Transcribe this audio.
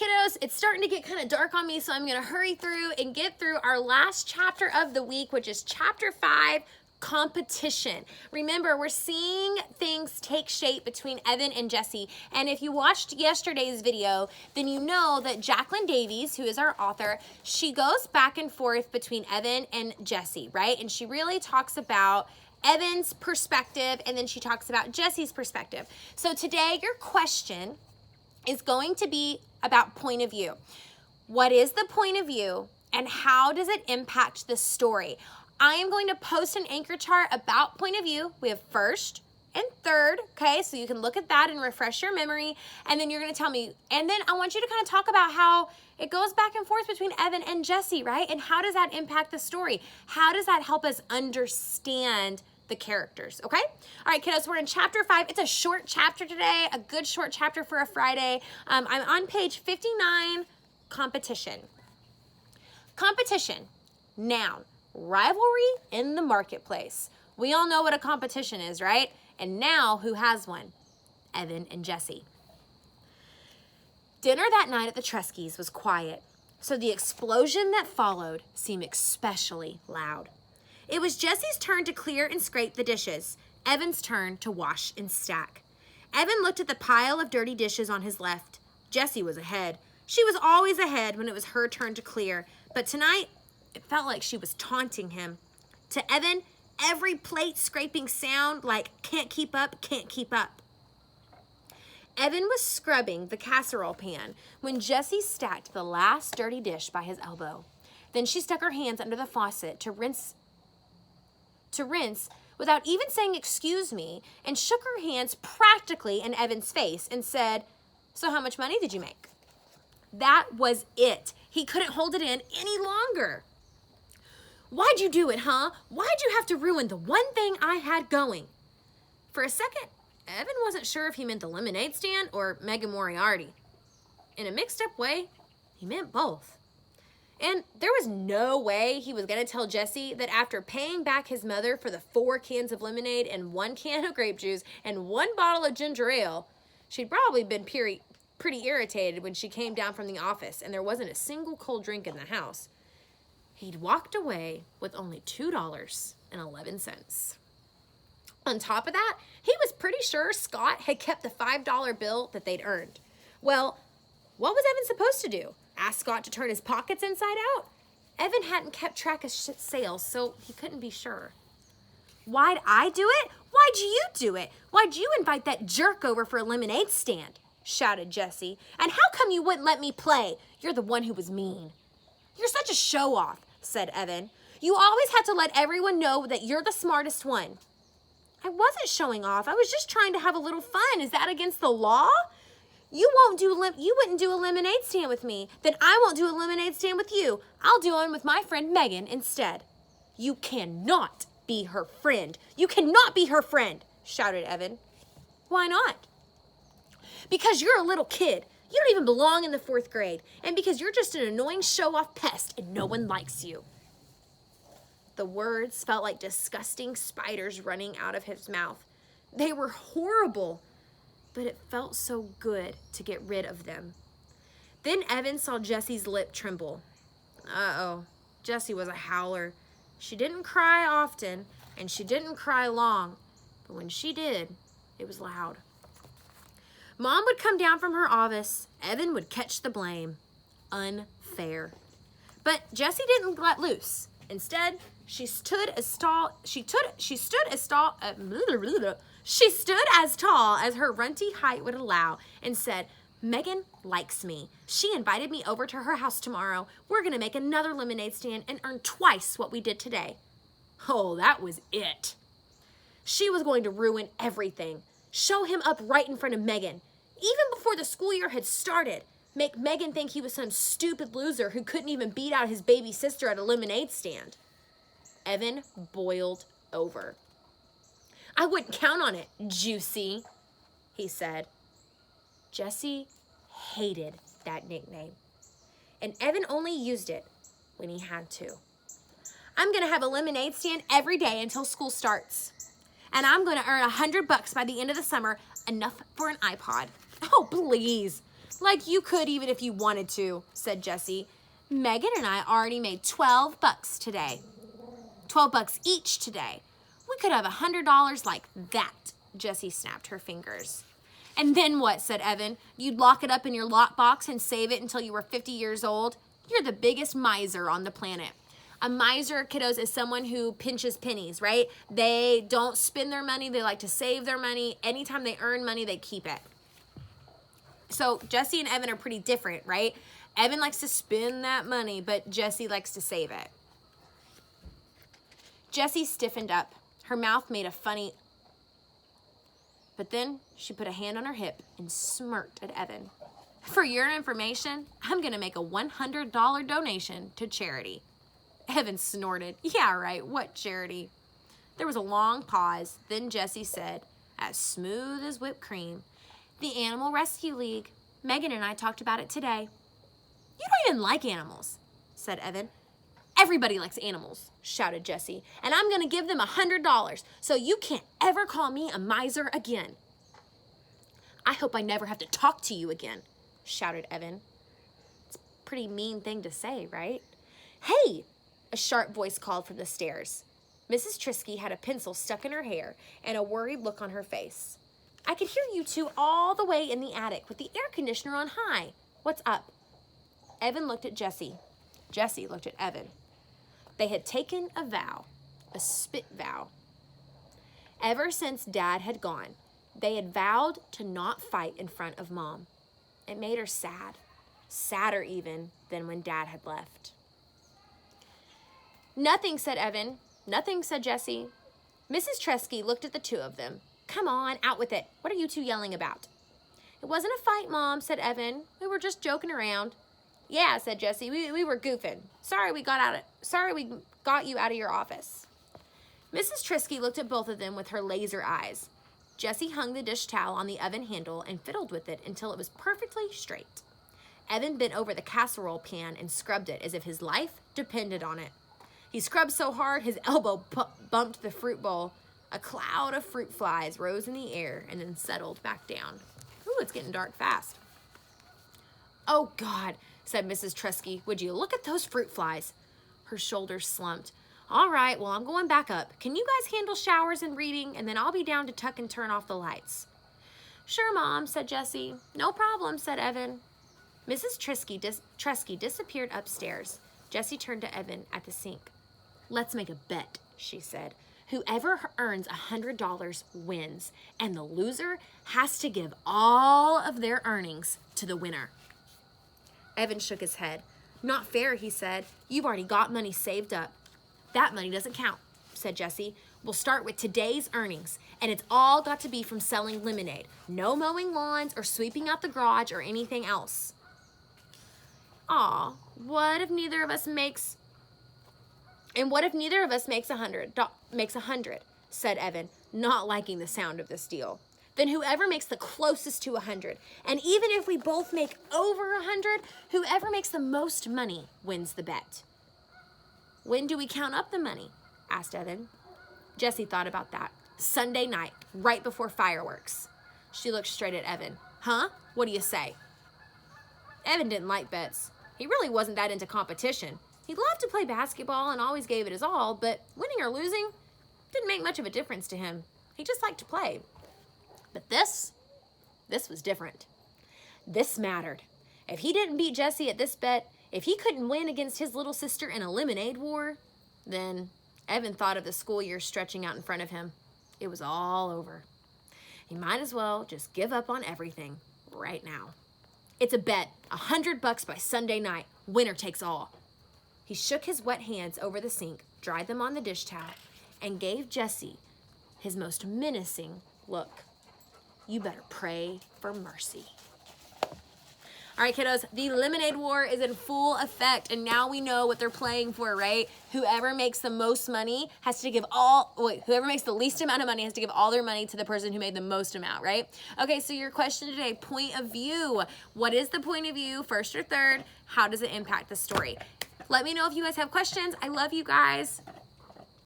kiddos, it's starting to get kind of dark on me, so I'm going to hurry through and get through our last chapter of the week, which is chapter 5, competition. Remember, we're seeing things take shape between Evan and Jesse. And if you watched yesterday's video, then you know that Jacqueline Davies, who is our author, she goes back and forth between Evan and Jesse, right? And she really talks about Evan's perspective, and then she talks about Jesse's perspective. So today, your question is going to be about point of view. What is the point of view, and how does it impact the story? I am going to post an anchor chart about point of view. We have first and third, okay? So you can look at that and refresh your memory, and then you're gonna tell me, and then I want you to kind of talk about how it goes back and forth between Evan and Jesse, right? And how does that impact the story? How does that help us understand the characters, okay? All right, kiddos, we're in chapter 5. It's a short chapter today, a good short chapter for a Friday. I'm on page 59, competition. Competition, noun. Rivalry in the marketplace. We all know what a competition is, right? And now, who has one? Evan and Jesse. Dinner that night at the Treskys was quiet, so the explosion that followed seemed especially loud. It was Jesse's turn to clear and scrape the dishes, Evan's turn to wash and stack. Evan looked at the pile of dirty dishes on his left. Jessie was ahead. She was always ahead when it was her turn to clear, but tonight, it felt like she was taunting him. To Evan, every plate scraping sound like can't keep up, can't keep up. Evan was scrubbing the casserole pan when Jessie stacked the last dirty dish by his elbow. Then she stuck her hands under the faucet to rinse without even saying excuse me, and shook her hands practically in Evan's face and said, "So how much money did you make?" That was it. He couldn't hold it in any longer. "Why'd you do it, huh? Why'd you have to ruin the one thing I had going?" For a second, Evan wasn't sure if he meant the lemonade stand or Megan Moriarty. In a mixed up way, he meant both. And there was no way he was going to tell Jesse that after paying back his mother for the 4 cans of lemonade and 1 can of grape juice and 1 bottle of ginger ale, she'd probably been pretty irritated when she came down from the office and there wasn't a single cold drink in the house. He'd walked away with only $2.11. On top of that, he was pretty sure Scott had kept the $5 bill that they'd earned. Well, what was Evan supposed to do? Ask Scott to turn his pockets inside out? Evan hadn't kept track of sales, so he couldn't be sure. "Why'd I do it? Why'd you do it? Why'd you invite that jerk over for a lemonade stand?" shouted Jesse. "And how come you wouldn't let me play? You're the one who was mean." "You're such a show-off," said Evan. "You always have to let everyone know that you're the smartest one." "I wasn't showing off. I was just trying to have a little fun. Is that against the law? You wouldn't do a lemonade stand with me. Then I won't do a lemonade stand with you. I'll do one with my friend Megan instead." "You cannot be her friend. You cannot be her friend," shouted Evan. "Why not?" "Because you're a little kid. You don't even belong in the 4th grade. And because you're just an annoying show-off pest and no one likes you." The words felt like disgusting spiders running out of his mouth. They were horrible, but it felt so good to get rid of them. Then Evan saw Jesse's lip tremble. Uh-oh, Jessie was a howler. She didn't cry often, and she didn't cry long, but when she did, it was loud. Mom would come down from her office. Evan would catch the blame. Unfair. But Jessie didn't let loose. Instead, she stood as tall as her runty height would allow and said, "Megan likes me. She invited me over to her house tomorrow. We're going to make another lemonade stand and earn twice what we did today." Oh, that was it. She was going to ruin everything. Show him up right in front of Megan. Even before the school year had started. Make Megan think he was some stupid loser who couldn't even beat out his baby sister at a lemonade stand. Evan boiled over. "I wouldn't count on it, Juicy," he said. Jesse hated that nickname, and Evan only used it when he had to. "I'm going to have a lemonade stand every day until school starts, and I'm going to earn $100 by the end of the summer, enough for an iPod." "Oh, please. Like you could even if you wanted to, said Jessie. Megan and I already made $12 today. $12 each today. We could have $100 like that, Jessie snapped her fingers. And then what, said Evan? You'd lock it up in your lockbox and save it until you were 50 years old? You're the biggest miser on the planet. A miser, kiddos, is someone who pinches pennies, right? They don't spend their money. They like to save their money. Anytime they earn money, they keep it. So Jessie and Evan are pretty different, right? Evan likes to spend that money, but Jessie likes to save it. Jessie stiffened up. Her mouth made a funny... But then she put a hand on her hip and smirked at Evan. For your information, I'm going to make a $100 donation to charity. Evan snorted. Yeah, right. What charity? There was a long pause. Then Jessie said, as smooth as whipped cream, the Animal Rescue League. Megan and I talked about it today. You don't even like animals, said Evan. Everybody likes animals, shouted Jessie, and I'm going to give them $100, so you can't ever call me a miser again. I hope I never have to talk to you again, shouted Evan. It's a pretty mean thing to say, right? Hey, a sharp voice called from the stairs. Mrs. Trisky had a pencil stuck in her hair and a worried look on her face. I could hear you two all the way in the attic with the air conditioner on high. What's up? Evan looked at Jessie. Jessie looked at Evan. They had taken a vow, a spit vow. Ever since Dad had gone, they had vowed to not fight in front of Mom. It made her sad, sadder even than when Dad had left. Nothing, said Evan. Nothing, said Jessie. Mrs. Tresky looked at the two of them. Come on, out with it. What are you two yelling about? It wasn't a fight, Mom, said Evan. We were just joking around. Yeah, said Jessie. We were goofing. Sorry we got you out of your office. Mrs. Trisky looked at both of them with her laser eyes. Jessie hung the dish towel on the oven handle and fiddled with it until it was perfectly straight. Evan bent over the casserole pan and scrubbed it as if his life depended on it. He scrubbed so hard his elbow bumped the fruit bowl. A cloud of fruit flies rose in the air and then settled back down. Ooh, it's getting dark fast. Oh, God, said Mrs. Tresky. Would you look at those fruit flies? Her shoulders slumped. All right, well, I'm going back up. Can you guys handle showers and reading, and then I'll be down to tuck and turn off the lights? Sure, Mom, said Jessie. No problem, said Evan. Mrs. Tresky disappeared upstairs. Jessie turned to Evan at the sink. Let's make a bet, she said. Whoever earns $100 wins, and the loser has to give all of their earnings to the winner. Evan shook his head. Not fair, he said. You've already got money saved up. That money doesn't count, said Jessie. We'll start with today's earnings, and it's all got to be from selling lemonade. No mowing lawns or sweeping out the garage or anything else. Aw, what if neither of us makes... And what if neither of us makes 100, said Evan, not liking the sound of this deal. Then whoever makes the closest to 100, and even if we both make over 100, whoever makes the most money wins the bet. When do we count up the money? Asked Evan. Jessie thought about that. Sunday night, right before fireworks. She looked straight at Evan. Huh? What do you say? Evan didn't like bets. He really wasn't that into competition. He loved to play basketball and always gave it his all, but winning or losing didn't make much of a difference to him. He just liked to play. But this was different. This mattered. If he didn't beat Jessie at this bet, if he couldn't win against his little sister in a lemonade war, then Evan thought of the school year stretching out in front of him. It was all over. He might as well just give up on everything right now. It's a bet, $100 by Sunday night. Winner takes all. He shook his wet hands over the sink, dried them on the dish towel, and gave Jessie his most menacing look. You better pray for mercy. All right, kiddos, the lemonade war is in full effect, and now we know what they're playing for, right? Whoever makes the most money has to give whoever makes the least amount of money has to give all their money to the person who made the most amount, right? Okay, so your question today, point of view. What is the point of view, first or third? How does it impact the story? Let me know if you guys have questions. I love you guys.